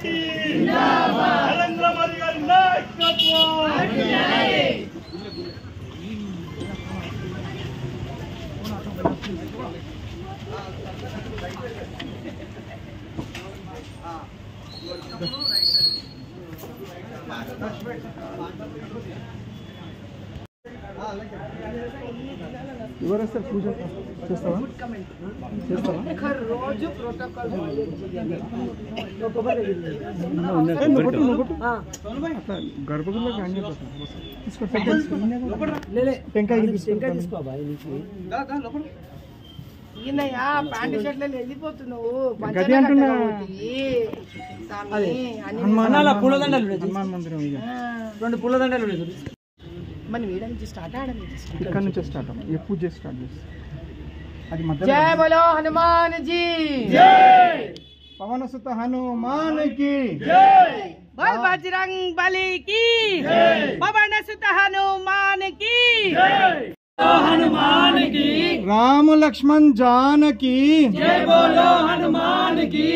Party Narendra Modi గారి నాయకత్వం ఎవరు సార్ పూజ చేస్తావా రోజు ప్రోటోకాల్ గర్భగుడిలో టెంకాయ ఈయనయ్యా ప్యాంటు షర్ట్లలో వెళ్ళిపోతున్నావు గది అంటున్నా హనుమాన్ మందిరం రెండు పూలదండలు మన వీడ నుంచి స్టార్ట్ ఇక్కడ నుంచి స్టార్ట్ ఏ పూజ స్టార్ట్ చేస్తాం అది జై బోలో హనుమాన్ జీ జై పవన సుత హనుమాన్ కి జై बोल बजरंग बली की जय पवन सुत हनुमान की जय हनुमान की राम लक्ष्मण जानकी जय बोलो हनुमान की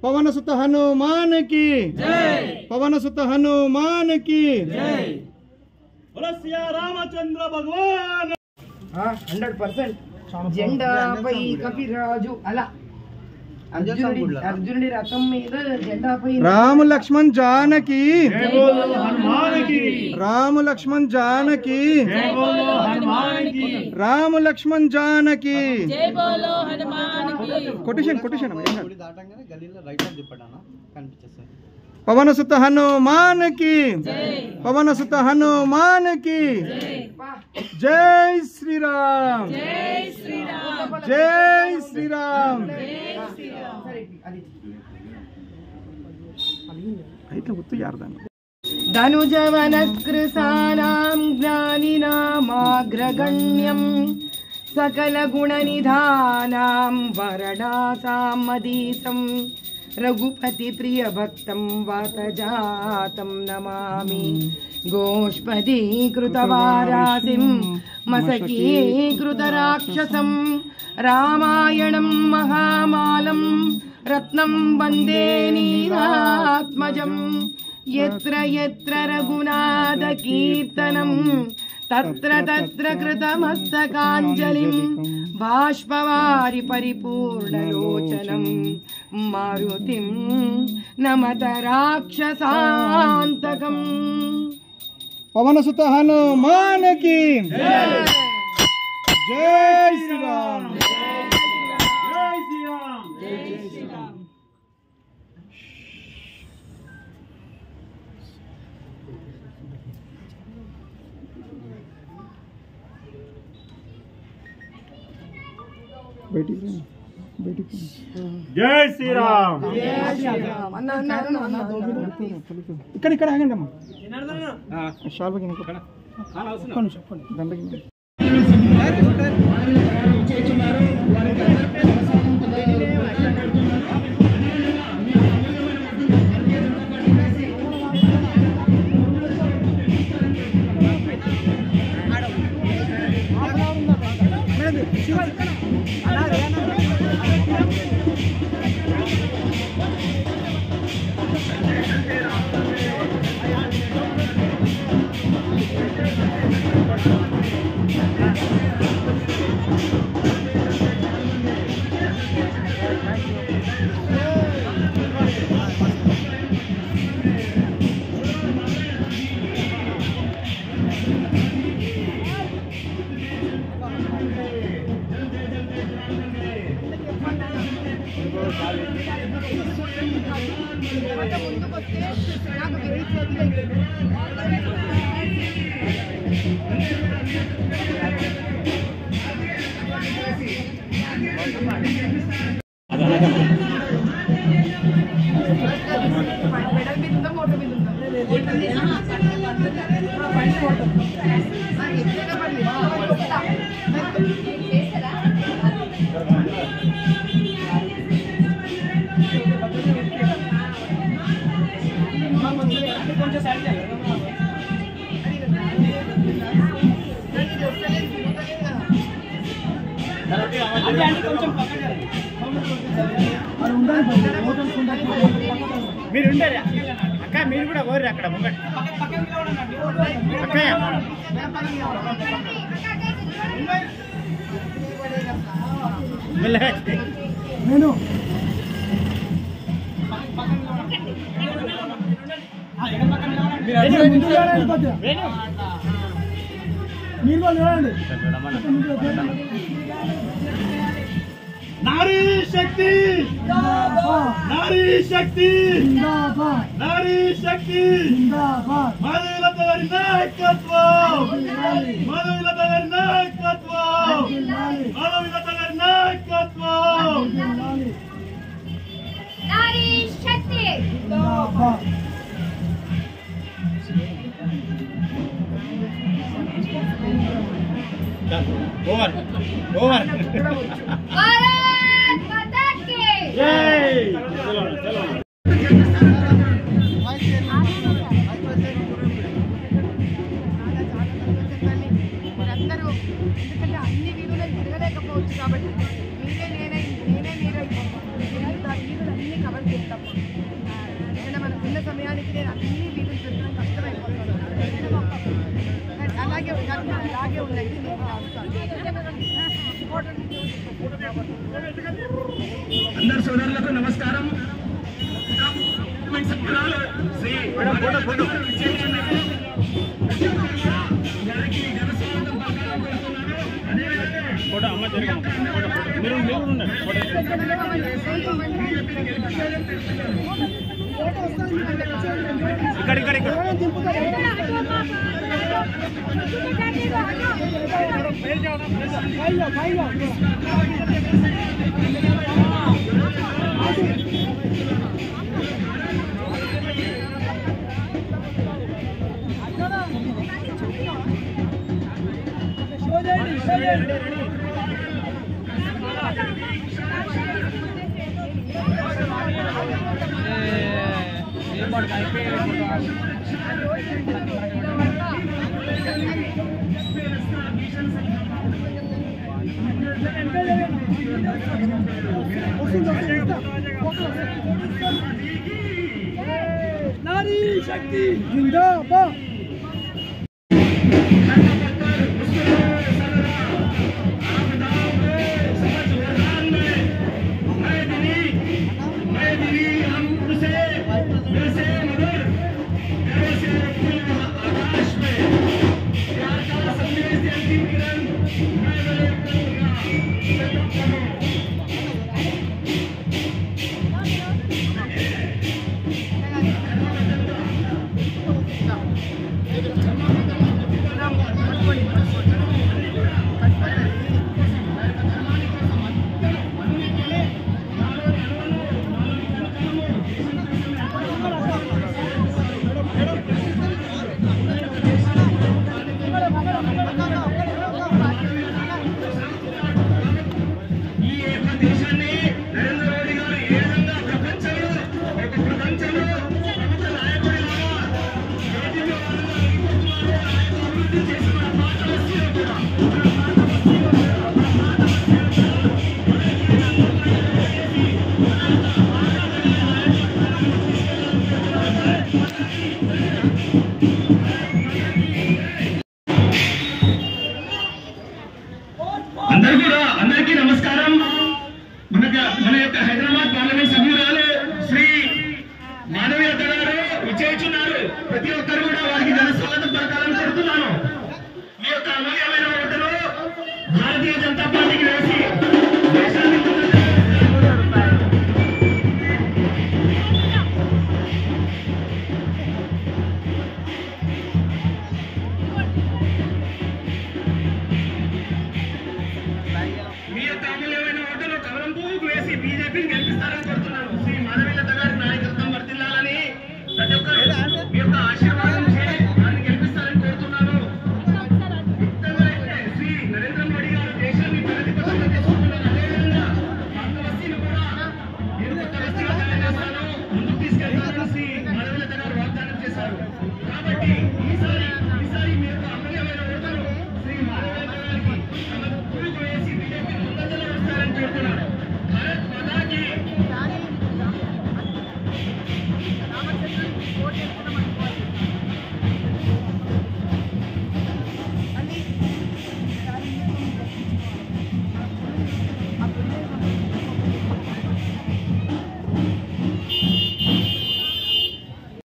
पवन सुत हनुमान की जय पवन सुत हनुमान की जय बोलो सिया रामचंद्र भगवान 100% జెండాపై కపిరాజు అలా अर्जुन रथम राम लक्ष्मण जानकी जय बोलो हनुमान की राम लक्ष्मण जानकी जय बोलो हनुमान की राम लक्ष्मण जानकी जय बोलो हनुमान की कोटेशन पवन सुत हनुमान की पवन सुत हनुमान की जय श्री राम जय श्री राम जय श्री राम धनुजवनकृसानां ज्ञानिनामाग्रगण्यं सकलगुणनिधानां वरदातां मदीसं रघुपति प्रियभक्तं वातजातं नमामि गोष्पदीकृतवारासिं मसकीकृतराक्षसं रामायणं महामालं रत्नं वन्दे नीलात्मजं यत्र यत्र रघुनाथकीर्तनं तत्र तत्र कृतमस्तकाञ्जलिं बाष्पवारि परिपूर्णलोचनं मारुतिं नमत राक्षसान्तकम् पवन सुत हनुमान की जय श्री राम बेटी जय श्री राम ఇక్కడ ఆగండి అమ్మా షాల్ దండకి కొంచెం పక్కన మీరు ఉండరు అక్క, మీరు కూడా ఓర్రు అక్కడ ముంగట అక్కయ్య. నేను नारी शक्ति, नारी शक्ति, नारी शक्ति, మధులత గారి నాయకత్వం, మధులత గారి నాయకత్వం, మధులత గారి నాయకత్వం. नारी शक्ति ओवर ओवर भारत माता की जय. మీరందరూ ఎందుకంటే అన్ని వీధులు తిరగలేకపోవచ్చు కాబట్టి నేనే వీధులన్నీ కవర్ చేస్తాము. ఎందుకంటే మనకు ఉన్న సమయానికి నేను అన్ని వీధులు తిరగడం కష్టమైపోతాను. అలాగే ఉండండి. అందరు సోదరులకు నమస్కారం. శ్రీ नारी शक्ति जिंदाबाद. అందరికీ నమస్కారం. మన యొక్క హైదరాబాద్ పార్లమెంట్ సభ్యురాలు శ్రీ మాధవి గారు విజయించున్నారు. ప్రతి ఒక్కరు